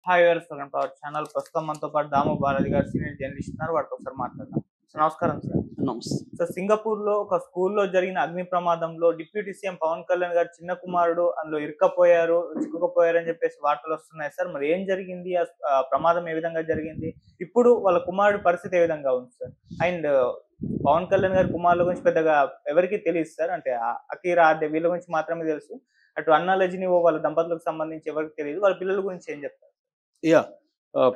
Hi viewers, welcome to our channel. ప్రస్తుతం మనతో పాటు దాము బాలాజీ గారు సీనియర్ జర్నలిస్ట్ ఉన్నారు. వారితో ఒకసారి మాట్లాడదాం. నమస్కారం సార్. నమస్తే. సింగపూర్‌లో ఒక స్కూల్‌లో జరిగిన అగ్ని ప్రమాదంలో డిప్యూటీ సీఎం పవన్ కళ్యాణ్ గారి చిన్న కుమారుడు అందులో ఇరుక్కపోయారు, చిక్కుకుపోయారని చెప్పేసి వార్తలొస్తున్నాయి సార్. మరి ఏం జరిగింది? ప్రమాదం ఏ విధంగా జరిగింది? ఇప్పుడు వాళ్ళ కుమారుడి పరిస్థితి ఏ విధంగా ఉంది సార్? అండ్ పవన్ కళ్యాణ్ గారి కుమారుల గురించి పెద్దగా ఎవరికీ తెలీదు సార్. అంటే అఖీరా, ఆద్య వీళ్ళ గురించి మాత్రమే తెలుసు. అటు అన్నా లెజినివో వాళ్ళ దంపతులకు సంబంధించి ఎవరికీ తెలీదు. వాళ్ళ పిల్లల గురించి ఏం చెప్తారు? యాహ్!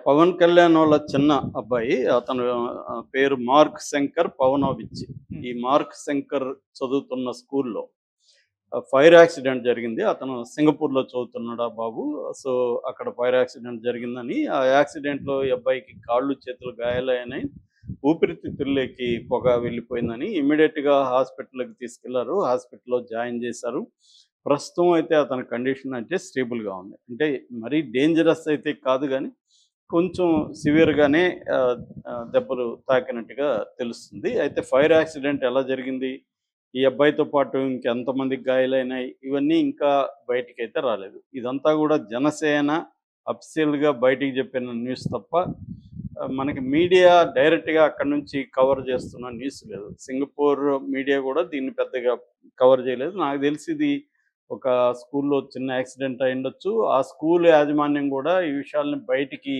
పవన్ కళ్యాణ్ వాళ్ళ చిన్న అబ్బాయి. అతను పేరు మార్క్ శంకర్ పవనోవిచ్. ఈ మార్క్ శంకర్ చదువుతున్న స్కూల్‌లో ఫైర్ యాక్సిడెంట్ జరిగింది. అతను సింగపూర్‌లో చదువుతున్నాడు ఆ బాబు. సో, అక్కడ ఫైర్ యాక్సిడెంట్ జరిగిందని, ఆ యాక్సిడెంట్‌లో ఈ అబ్బాయికి కాళ్ళు, చేతులు గాయాలయినాయి. ఊపిరితిత్తుల్లోకి పొగ వెళ్ళిపోయిందని ఇమ్మీడియేట్‌గా హాస్పిటల్‌కి తీసుకెళ్లారు. హాస్పిటల్‌లో జాయిన్ చేశారు. ప్రస్తుతం అయితే అతని కండిషన్ అయితే స్టేబుల్‌గా ఉంది. అంటే మరీ డేంజరస్ అయితే కాదు గానీ, కొంచెం సివియర్‌గానే దెబ్బలు తాకినట్టుగా తెలుస్తుంది. అయితే ఫైర్ యాక్సిడెంట్ ఎలా జరిగింది? ఈ అబ్బాయితో పాటు ఇంకెంతమందికి గాయాలైనాయి? ఇవన్నీ ఇంకా బయటికైతే రాలేదు. ఇదంతా గూడా జనసేన అఫీషియల్‌గా బయటికి చెప్పిన న్యూస్ తప్ప మనకి మీడియా డైరెక్ట్‌గా అక్కడి నుంచి కవర్ చేస్తున్న న్యూస్ లేదు. సింగపూర్ మీడియా గూడా దీన్ని పెద్దగా కవర్ చేయలేదు. నాకు తెలిసి ఇది ఒక స్కూల్‌లో చిన్న యాక్సిడెంట్ అయ్యుండొచ్చు. ఆ స్కూల్ యాజమాన్యం గూడా ఈ విషయాల్ని బయటికి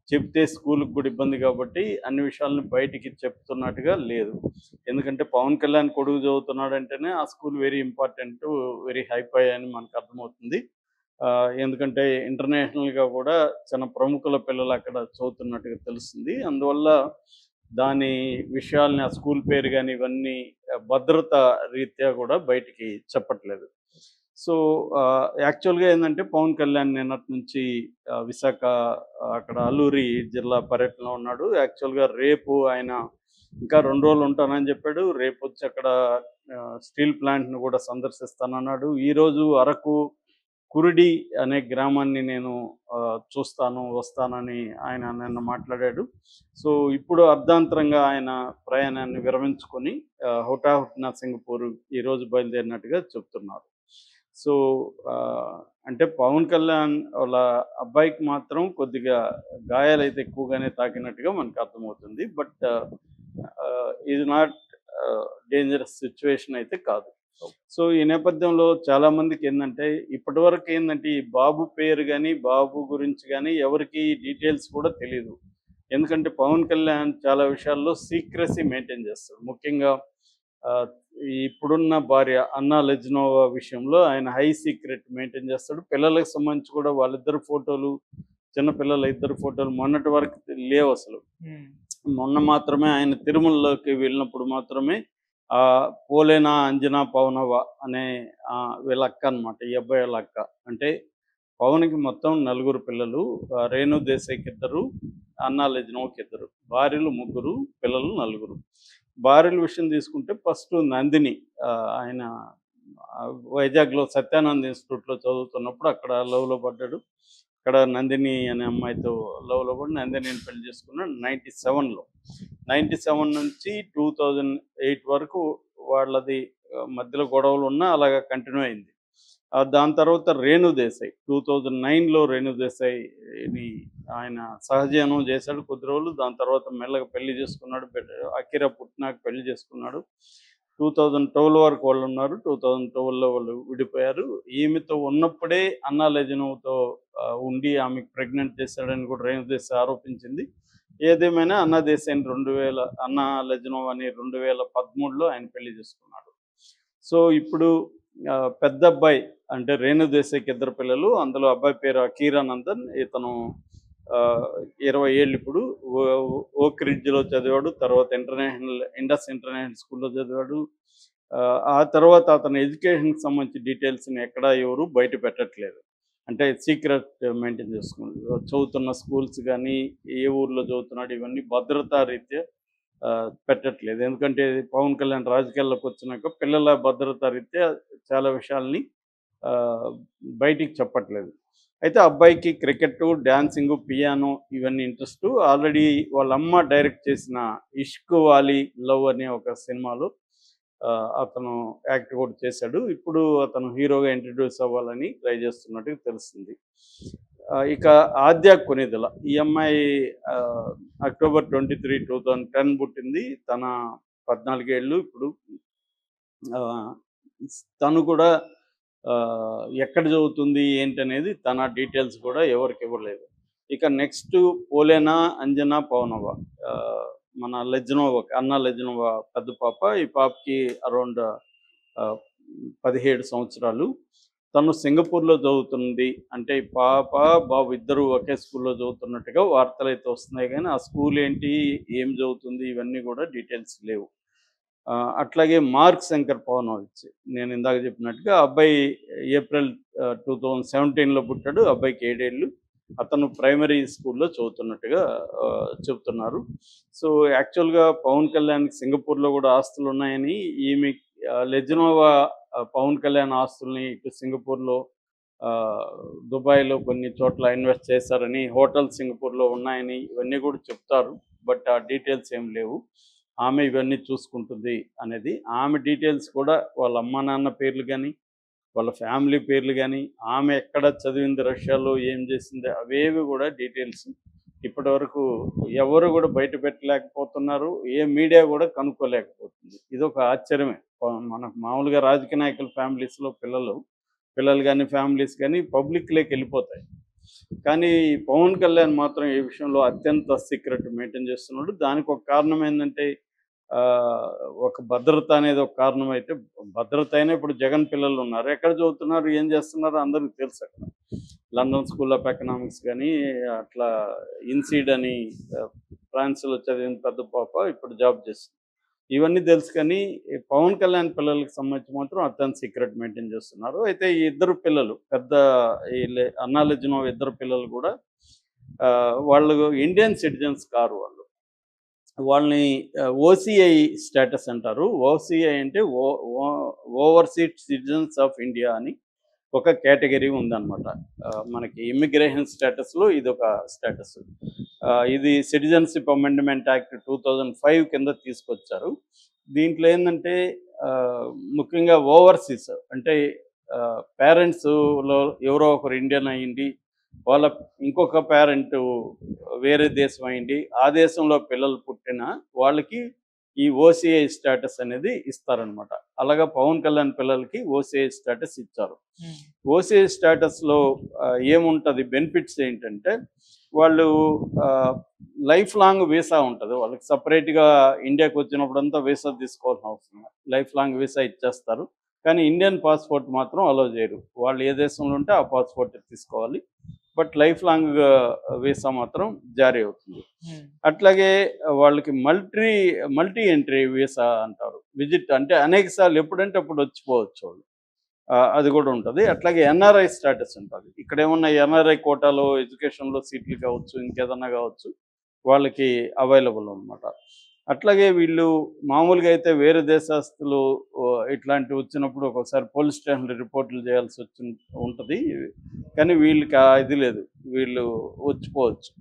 చెప్తే స్కూలుకి కూడా ఇబ్బంది కాబట్టి అన్ని విషయాలను బయటికి చెప్తున్నట్టుగా లేదు. ఎందుకంటే పవన్ కళ్యాణ్ కొడుకు చదువుతున్నాడంటేనే ఆ school very important, very hi fi అని మనకు అర్థమవుతుంది. ఎందుకంటే ఇంటర్నేషనల్‌గా కూడా చాలా ప్రముఖుల పిల్లలు అక్కడ చదువుతున్నట్టుగా తెలుస్తుంది. అందువల్ల దాని విషయాల్ని, ఆ స్కూల్ పేరు గాని ఇవన్నీ భద్రత రీత్యా కూడా బయటికి చెప్పట్లేదు. సో, యాక్చువల్‌గా ఏందంటే పవన్ కళ్యాణ్ నిన్నటి నుంచి విశాఖ, అక్కడ అల్లూరి జిల్లా పర్యటనలో ఉన్నాడు. యాక్చువల్‌గా రేపు ఆయన ఇంకా 2 రోజులు ఉంటానని చెప్పాడు. రేపొచ్చి అక్కడ స్టీల్ ప్లాంట్‌ని కూడా సందర్శిస్తానన్నాడు. ఈరోజు అరకు కురిడి అనే గ్రామాన్ని నేను చూస్తాను, వస్తానని ఆయన నిన్న మాట్లాడాడు. సో, ఇప్పుడు అర్ధాంతరంగా ఆయన ప్రయాణాన్ని విరమించుకొని హుటాహుటిన సింగపూర్ ఈరోజు బయలుదేరినట్టుగా చెప్తున్నారు. సో, అంటే పవన్ కళ్యాణ్ వాళ్ళ అబ్బాయికి మాత్రం కొద్దిగా గాయాలైతే ఎక్కువగానే తాకినట్టుగా మనకు అర్థమవుతుంది. బట్ ఇది నాట్ డేంజరస్ సిట్యుయేషన్ అయితే కాదు. సో, ఈ నేపథ్యంలో చాలామందికేందంటే, ఇప్పటివరకు ఏందంటే, ఈ బాబు పేరు గాని, బాబు గురించి గాని ఎవరికీ డీటెయిల్స్ కూడా తెలీదు. ఎందుకంటే, పవన్ కళ్యాణ్ చాలా విషయాల్లో సీక్రెసీ మెయింటైన్ చేస్తాడు. ముఖ్యంగా ఆహ్, ఇప్పుడున్న భార్య అన్నా లెజ్నోవా విషయంలో ఆయన హై సీక్రెట్ మెయింటైన్ చేస్తాడు. పిల్లలకు సంబంధించి కూడా వాళ్ళిద్దరి ఫోటోలు, చిన్న పిల్లల ఇద్దరి ఫోటోలు మొన్నటి వరకు లేవసలు. హ్మ్. మొన్న మాత్రమే ఆయన తిరుమలలోకి వెళ్ళినప్పుడు మాత్రమే పోలేనా అంజనా పవనవ అనే వీళ్ళ అక్క అనమాట. ఈ అబ్బాయి వాళ్ళ అక్క. అంటే పవన్‌కి మొత్తం నలుగురు పిల్లలు. రేణు దేశాయ్‌కి ఇద్దరు, అన్నా లెజ్నోకి ఇద్దరు. భార్యలు ముగ్గురు, పిల్లలు నలుగురు. భార్యల విషయం తీసుకుంటే ఫస్ట్ నందిని, ఆయన వైజాగ్‌లో సత్యానంద్ ఇన్‌స్టిట్యూట్‌లో చదువుతున్నప్పుడు అక్కడ లవ్‌లో పడ్డాడు. అక్కడ నందిని అనే అమ్మాయితో లవ్‌లో పడి నందినిని పెళ్లి చేసుకున్నాడు 97లో. 97 నుంచి 2008 వరకు వాళ్ళది మధ్యలో గొడవలున్నా అలాగా కంటిన్యూ అయింది. దాని తర్వాత రేణు దేశాయ్ 2009లో రేణు దేశాయ్‌ని ఆయన సహజీవనం చేశాడు కొద్ది రోజులు. దాని తర్వాత మెల్లగా పెళ్లి చేసుకున్నాడు. అఖీరా పుట్టినాక పెళ్లి చేసుకున్నాడు. 2012 వరకు వాళ్ళున్నారు. 2012లో వాళ్ళు విడిపోయారు. ఈమెతో ఉన్నప్పుడే అన్నా లెజినోవ్‌తో ఉండి ఆమెకు ప్రెగ్నెంట్ చేశాడని కూడా రేణు దేశాయ్ ఆరోపించింది. ఏదేమైనా అన్నా లెజినోవ్‌ని 2013లో ఆయన పెళ్లి చేసుకున్నాడు. సో, ఇప్పుడు పెద్దబ్బాయి అంటే రేణు దేశాయ్‌కి ఇద్దరు పిల్లలు. అందులో అబ్బాయి పేరు అఖీరానందన్. ఇతను 20 ఏళ్ళు ఇప్పుడు. ఓ ఓక్ రిడ్జ్‌లో చదివాడు. తర్వాత ఇండస్ ఇంటర్నేషనల్ స్కూల్‌లో చదివాడు. ఆ తర్వాత అతని ఎడ్యుకేషన్‌కి సంబంధించిన డీటెయిల్స్‌ని ఎక్కడా ఎవరు బయట పెట్టట్లేదు. అంటే సీక్రెట్ మెయింటైన్ చేసుకున్నారు. చదువుతున్న స్కూల్స్ గానీ, ఏ ఊర్లో చదువుతున్నాడు ఇవన్నీ భద్రతా రీత్యా పెట్టట్లేదు. ఎందుకంటే పవన్ కళ్యాణ్ రాజకీయాల్లోకి వచ్చినాక పిల్లల భద్రతా రీత్యా చాలా విషయాల్ని ఆహ్, బయటికి చెప్పట్లేదు. అయితే అబ్బాయికి క్రికెట్టు, డాన్సింగు, పియానో ఇవన్నీ ఇంట్రెస్టు. ఆల్రెడీ వాళ్ళమ్మ డైరెక్ట్ చేసిన 'ఇష్క్ వాలి లవ్' అనే ఒక సినిమాలో అతను యాక్ట్ కూడా చేశాడు. ఇప్పుడు అతను హీరోగా ఇంట్రొడ్యూస్ అవ్వాలని ట్రై చేస్తున్నట్టుగా తెలుస్తుంది. ఇక ఆద్య కొనిదల ఈ అమ్మాయి అక్టోబర్ 23, 2010 పుట్టింది. తన 14 ఏళ్ళు ఇప్పుడు. ఆ, తను కూడా ఎక్కడ చదువుతుంది ఏంటనేది తన డీటెయిల్స్ కూడా ఎవరికి ఇవ్వలేదు. ఇక నెక్స్ట్ పోలేనా అంజనా పవనవ, ఆ, మన లెజ్నోవా, అన్న లెజ్నోవా పెద్ద పాప. ఈ పాపకి అరౌండ్ 17 సంవత్సరాలు. తను సింగపూర్లో చదువుతుంది. అంటే ఈ పాప బాబు ఇద్దరు ఒకే స్కూల్లో చదువుతున్నట్టుగా వార్తలు అయితే వస్తున్నాయి, కానీ ఆ స్కూల్ ఏంటి, ఏం చదువుతుంది, ఇవన్నీ కూడా డీటెయిల్స్ లేవు. అట్లాగే మార్క్ శంకర్ పవనోవిచ్, నేను ఇందాక చెప్పినట్టుగా అబ్బాయి ఏప్రిల్ 2017లో పుట్టాడు. అబ్బాయికి 7 ఏళ్ళు. అతను ప్రైమరీ స్కూల్లో చదువుతున్నట్టుగా చెబుతున్నారు. సో యాక్చువల్గా పవన్ కళ్యాణ్కి సింగపూర్లో కూడా ఆస్తులు ఉన్నాయని, ఈమె లెజ్నోవా పవన్ కళ్యాణ్ ఆస్తుల్ని ఇటు సింగపూర్లో, దుబాయ్లో కొన్ని చోట్ల ఇన్వెస్ట్ చేశారని, హోటల్ సింగపూర్లో ఉన్నాయని ఇవన్నీ కూడా చెప్తారు. బట్ ఆ డీటెయిల్స్ ఏం లేవు. ఆమె ఇవన్నీ చూసుకుంటుంది అనేది. ఆమె డీటెయిల్స్ కూడా వాళ్ళ అమ్మ నాన్న పేర్లు కానీ, వాళ్ళ ఫ్యామిలీ పేర్లు కానీ, ఆమె ఎక్కడ చదివింది, రష్యాలో ఏం చేసింది, అవేవి కూడా డీటెయిల్స్ ఇప్పటివరకు ఎవరు కూడా బయట పెట్టలేకపోతున్నారు. ఏ మీడియా కూడా కనుక్కోలేకపోతుంది. ఇదొక ఆశ్చర్యమే. మనకు మామూలుగా రాజకీయ నాయకుల ఫ్యామిలీస్లో పిల్లలు కానీ, ఫ్యామిలీస్ కానీ పబ్లిక్లోకి వెళ్ళిపోతాయి. కానీ పవన్ కళ్యాణ్ మాత్రం ఈ విషయంలో అత్యంత సీక్రెట్ మెయింటైన్ చేస్తున్నాడు. దానికి ఒక కారణం ఏంటంటే, ఒక భద్రత అనేది ఒక కారణం అయితే, భద్రత అయినా ఇప్పుడు జగన్ పిల్లలు ఉన్నారు. ఎక్కడ చదువుతున్నారు, ఏం చేస్తున్నారు అందరికీ తెలుసు. అక్కడ లండన్ స్కూల్ ఆఫ్ ఎకనామిక్స్ కానీ, అట్లా ఇన్సీడ్ అని ఫ్రాన్స్లో చదివిన పెద్ద పాప ఇప్పుడు జాబ్ చేస్తుంది. ఇవన్నీ తెలుసు. కానీ పవన్ కళ్యాణ్ పిల్లలకి సంబంధించి మాత్రం అత్యంత సీక్రెట్ మెయింటైన్ చేస్తున్నారు. అయితే ఈ ఇద్దరు పిల్లలు, పెద్ద అన్నా లెజ్నోవా ఇద్దరు పిల్లలు కూడా వాళ్ళు ఇండియన్ సిటిజన్స్ కారు. వాళ్ళని ఓసిఐ స్టేటస్ అంటారు. ఓసిఐ అంటే ఓవర్సీస్ సిటిజన్స్ ఆఫ్ ఇండియా అని ఒక కేటగిరీ ఉందన్నమాట. మనకి ఇమ్మిగ్రేషన్ స్టేటస్లో ఇది ఒక స్టేటస్. ఇది సిటిజన్షిప్ అమెండ్మెంట్ యాక్ట్ 2005 కింద తీసుకొచ్చారు. దీంట్లో ఏంటంటే ముఖ్యంగా ఓవర్సీస్ అంటే పేరెంట్స్లో ఎవరో ఒకరు ఇండియన్ అయ్యింది, వాళ్ళ ఇంకొక పేరెంట్ వేరే దేశం అయింది, ఆ దేశంలో పిల్లలు పుట్టిన వాళ్ళకి ఈ ఓసిఐ స్టేటస్ అనేది ఇస్తారనమాట. అలాగా పవన్ కళ్యాణ్ పిల్లలకి ఓసిఐ స్టేటస్ ఇచ్చారు. ఓసిఐ స్టేటస్లో ఏముంటుంది, బెనిఫిట్స్ ఏంటంటే, వాళ్ళు లైఫ్ లాంగ్ వీసా ఉంటుంది వాళ్ళకి. సపరేట్గా ఇండియాకి వచ్చినప్పుడంతా వీసా తీసుకోవాల్సిన అవసరం, లైఫ్ లాంగ్ వీసా ఇచ్చేస్తారు. కానీ ఇండియన్ పాస్పోర్ట్ మాత్రం అలో చేయరు. వాళ్ళు ఏ దేశంలో ఉంటే ఆ పాస్పోర్ట్ తీసుకోవాలి. బట్ లైఫ్ లాంగ్ వీసా మాత్రం జారీ అవుతుంది. అట్లాగే వాళ్ళకి మల్టీ ఎంట్రీ వీసా అంటారు. విజిట్ అంటే అనేక సార్లు ఎప్పుడంటే అప్పుడు వచ్చిపోవచ్చు వాళ్ళు, అది కూడా ఉంటుంది. అట్లాగే ఎన్ఆర్ఐ స్టేటస్ ఉంటుంది. ఇక్కడ ఏమన్నా ఎన్ఆర్ఐ కోటాలో ఎడ్యుకేషన్లో సీట్లు కావచ్చు, ఇంకేదన్నా కావచ్చు, వాళ్ళకి అవైలబుల్ అనమాట. అట్లాగే వీళ్ళు మామూలుగా అయితే వేరే దేశస్తులు ఇట్లాంటివి వచ్చినప్పుడు ఒక్కోసారి పోలీస్ స్టేషన్లో రిపోర్ట్లు చేయాల్సి ఉంటుంది. కానీ వీళ్ళకి ఇది లేదు, వీళ్ళు వచ్చిపోవచ్చు.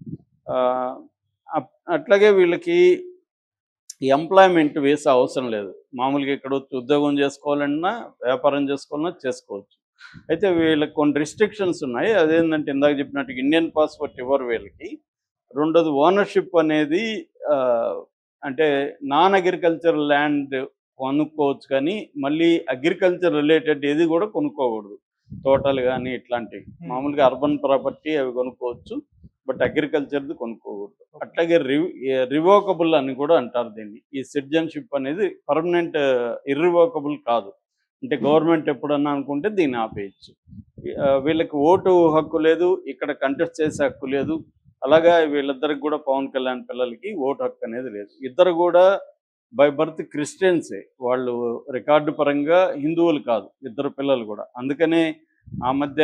అట్లాగే వీళ్ళకి ఎంప్లాయ్మెంట్ వీసా అవసరం లేదు. మామూలుగా ఇక్కడ వచ్చి ఉద్యోగం చేసుకోవాలన్నా, వ్యాపారం చేసుకోవాలన్నా చేసుకోవచ్చు. అయితే వీళ్ళకి కొన్ని రిస్ట్రిక్షన్స్ ఉన్నాయి. అదేంటంటే ఇందాక చెప్పినట్టు ఇండియన్ పాస్పోర్ట్ ఇవ్వరు వీళ్ళకి. రెండోది ఓనర్షిప్ అనేది అంటే నాన్ అగ్రికల్చర్ ల్యాండ్ కొనుక్కోవచ్చు, కానీ మళ్ళీ అగ్రికల్చర్ రిలేటెడ్ ఏది కూడా కొనుక్కోకూడదు. తోటలు కానీ ఇట్లాంటివి, మామూలుగా అర్బన్ ప్రాపర్టీ అవి కొనుక్కోవచ్చు, బట్ అగ్రికల్చర్ది కొనుక్కోకూడదు. అట్లాగే రివోకబుల్ అని కూడా అంటారు దీన్ని. ఈ సిటిజన్షిప్ అనేది పర్మనెంట్, ఇర్రివోకబుల్ కాదు. అంటే గవర్నమెంట్ ఎప్పుడన్నా అనుకుంటే దీన్ని ఆపేయచ్చు. వీళ్ళకి ఓటు హక్కు లేదు, ఇక్కడ కంటెస్ట్ చేసే హక్కు లేదు. అలాగా వీళ్ళిద్దరికి కూడా, పవన్ కళ్యాణ్ పిల్లలకి ఓటు హక్కు అనేది లేదు. ఇద్దరు కూడా బై బర్త్ క్రిస్టియన్సే. వాళ్ళు రికార్డు పరంగా హిందువులు కాదు ఇద్దరు పిల్లలు కూడా. అందుకనే ఆ మధ్య